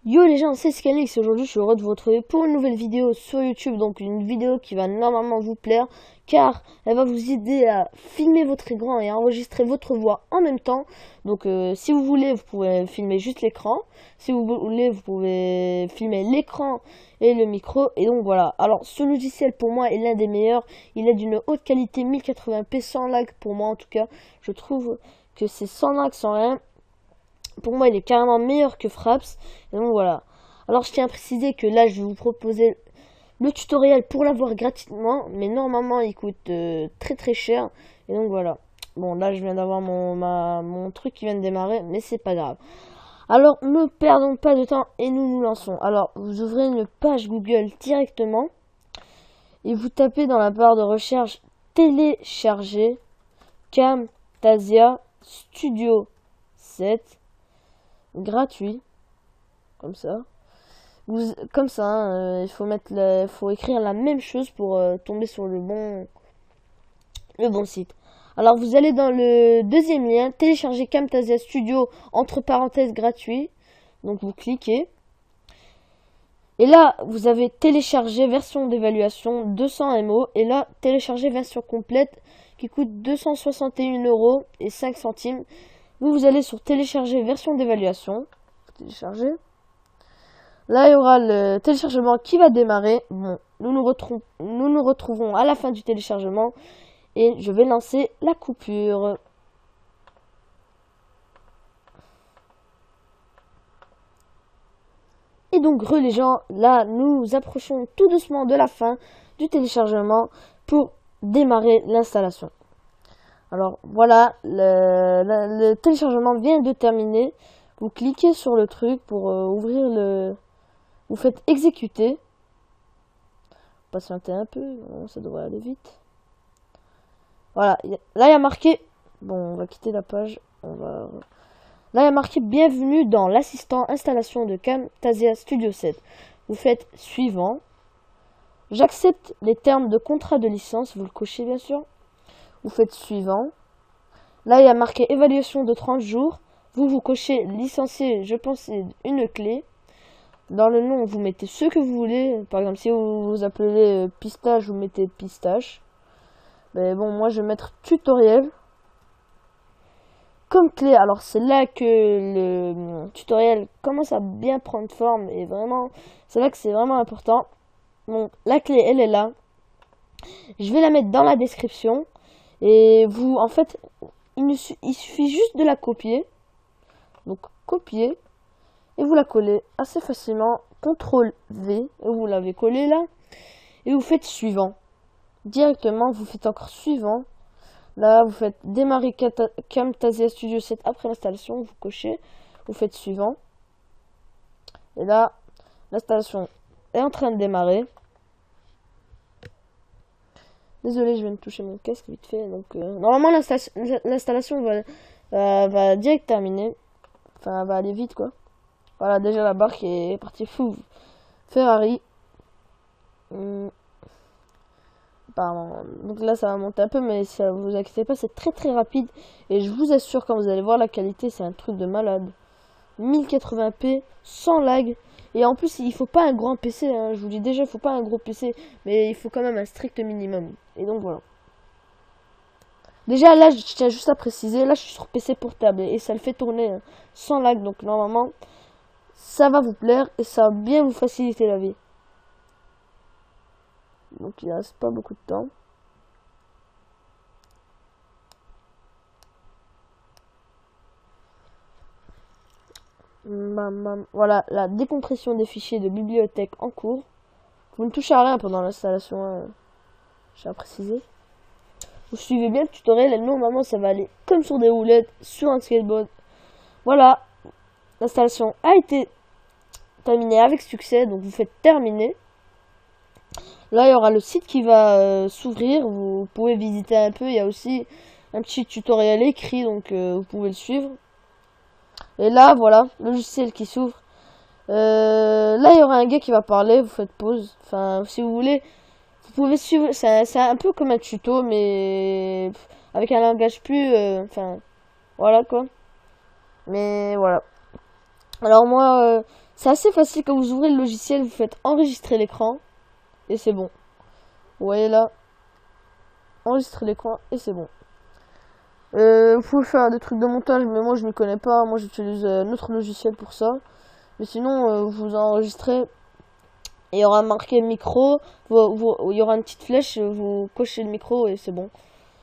Yo les gens, c'est Scanix et aujourd'hui je suis heureux de vous retrouver pour une nouvelle vidéo sur YouTube. Donc une vidéo qui va normalement vous plaire car elle va vous aider à filmer votre écran et à enregistrer votre voix en même temps. Donc si vous voulez, vous pouvez filmer juste l'écran. Si vous voulez, vous pouvez filmer l'écran et le micro. Et donc voilà. Alors ce logiciel pour moi est l'un des meilleurs. Il est d'une haute qualité 1080p sans lag pour moi en tout cas. Je trouve que c'est sans lag, sans rien. Pour moi, il est carrément meilleur que Fraps. Et donc voilà. Alors, je tiens à préciser que là, je vais vous proposer le tutoriel pour l'avoir gratuitement. Mais normalement, il coûte très très cher. Et donc voilà. Bon, là, je viens d'avoir mon truc qui vient de démarrer. Mais c'est pas grave. Alors, ne perdons pas de temps et nous nous lançons. Alors, vous ouvrez une page Google directement. Et vous tapez dans la barre de recherche télécharger Camtasia Studio 7 gratuit, comme ça. Comme ça, hein, il faut écrire la même chose pour tomber sur le bon site. Alors vous allez dans le deuxième lien, télécharger Camtasia Studio entre parenthèses gratuit. Donc vous cliquez. Et là, vous avez télécharger version d'évaluation 200 MO. Et là, télécharger version complète qui coûte 261,05 €. Vous allez sur télécharger version d'évaluation. Télécharger. Là, il y aura le téléchargement qui va démarrer. Bon, nous nous retrouvons à la fin du téléchargement. Et je vais lancer la coupure. Et donc, les gens, là, nous approchons tout doucement de la fin du téléchargement pour démarrer l'installation. Alors, voilà, le téléchargement vient de terminer. Vous cliquez sur le truc pour ouvrir le... Vous faites exécuter. Patientez un peu, ça devrait aller vite. Voilà, là il y a marqué... Bon, on va quitter la page. Là il y a marqué bienvenue dans l'assistant installation de Camtasia Studio 7. Vous faites suivant. J'accepte les termes de contrat de licence, vous le cochez bien sûr. Vous faites suivant. Là il y a marqué évaluation de 30 jours. Vous cochez licencier, je pense, une clé. Dans le nom, vous mettez ce que vous voulez. Par exemple, si vous vous appelez pistache, vous mettez pistache. Mais bon, moi, je vais mettre tutoriel. Comme clé, alors c'est là que le tutoriel commence à bien prendre forme. Et vraiment, c'est là que c'est vraiment important. Donc, la clé, elle est là. Je vais la mettre dans la description. Et vous, en fait, il suffit juste de la copier. Donc, copier. Et vous la collez assez facilement. CTRL V. Et vous l'avez collée là. Et vous faites suivant. Directement, vous faites encore suivant. Là, vous faites démarrer Camtasia Studio 7 après l'installation. Vous cochez. Vous faites suivant. Et là, l'installation est en train de démarrer. Désolé, je viens de toucher mon casque vite fait. Donc, normalement, l'installation va direct terminer. Enfin, va aller vite quoi. Voilà, déjà la barre qui est partie fou. Ferrari. Pardon. Donc là, ça va monter un peu, mais ça vous inquiétez pas, c'est très très rapide. Et je vous assure, quand vous allez voir la qualité, c'est un truc de malade. 1080p, sans lag. Et en plus, il faut pas un grand PC. Hein. Je vous dis déjà, il faut pas un gros PC. Mais il faut quand même un strict minimum. Et donc voilà. Déjà, là, je tiens juste à préciser. Là, je suis sur PC portable. Et ça le fait tourner hein, sans lag. Donc normalement... ça va vous plaire et ça va bien vous faciliter la vie. Donc il ne reste pas beaucoup de temps. Voilà la décompression des fichiers de bibliothèque en cours. Vous ne touchez à rien pendant l'installation, hein. J'ai à préciser. Vous suivez bien le tutoriel et normalement ça va aller comme sur des roulettes sur un skateboard. Voilà, l'installation a été terminée avec succès, donc vous faites terminer. Là, il y aura le site qui va s'ouvrir. Vous pouvez visiter un peu. Il y a aussi un petit tutoriel écrit, donc vous pouvez le suivre. Et là, voilà, le logiciel qui s'ouvre. Là, il y aura un gars qui va parler. Vous faites pause. Enfin, si vous voulez, vous pouvez suivre. C'est un peu comme un tuto, mais avec un langage plus... enfin, voilà quoi. Mais voilà. Alors moi, C'est assez facile quand vous ouvrez le logiciel, vous faites enregistrer l'écran et c'est bon. Vous voyez là, enregistrer l'écran et c'est bon. Vous pouvez faire des trucs de montage, mais moi je ne connais pas. Moi j'utilise un autre logiciel pour ça. Mais sinon, vous enregistrez. Il y aura marqué micro. Il y aura une petite flèche. Vous cochez le micro et c'est bon.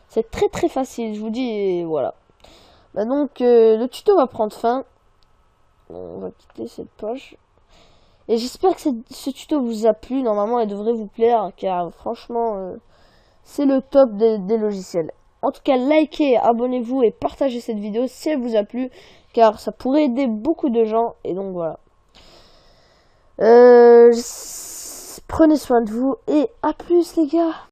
C'est très très facile, je vous dis. Et voilà. Bah donc le tuto va prendre fin. On va quitter cette poche. Et j'espère que ce tuto vous a plu. Normalement, il devrait vous plaire, car franchement, c'est le top des logiciels. En tout cas, likez, abonnez-vous et partagez cette vidéo si elle vous a plu, car ça pourrait aider beaucoup de gens. Et donc voilà. Prenez soin de vous et à plus les gars.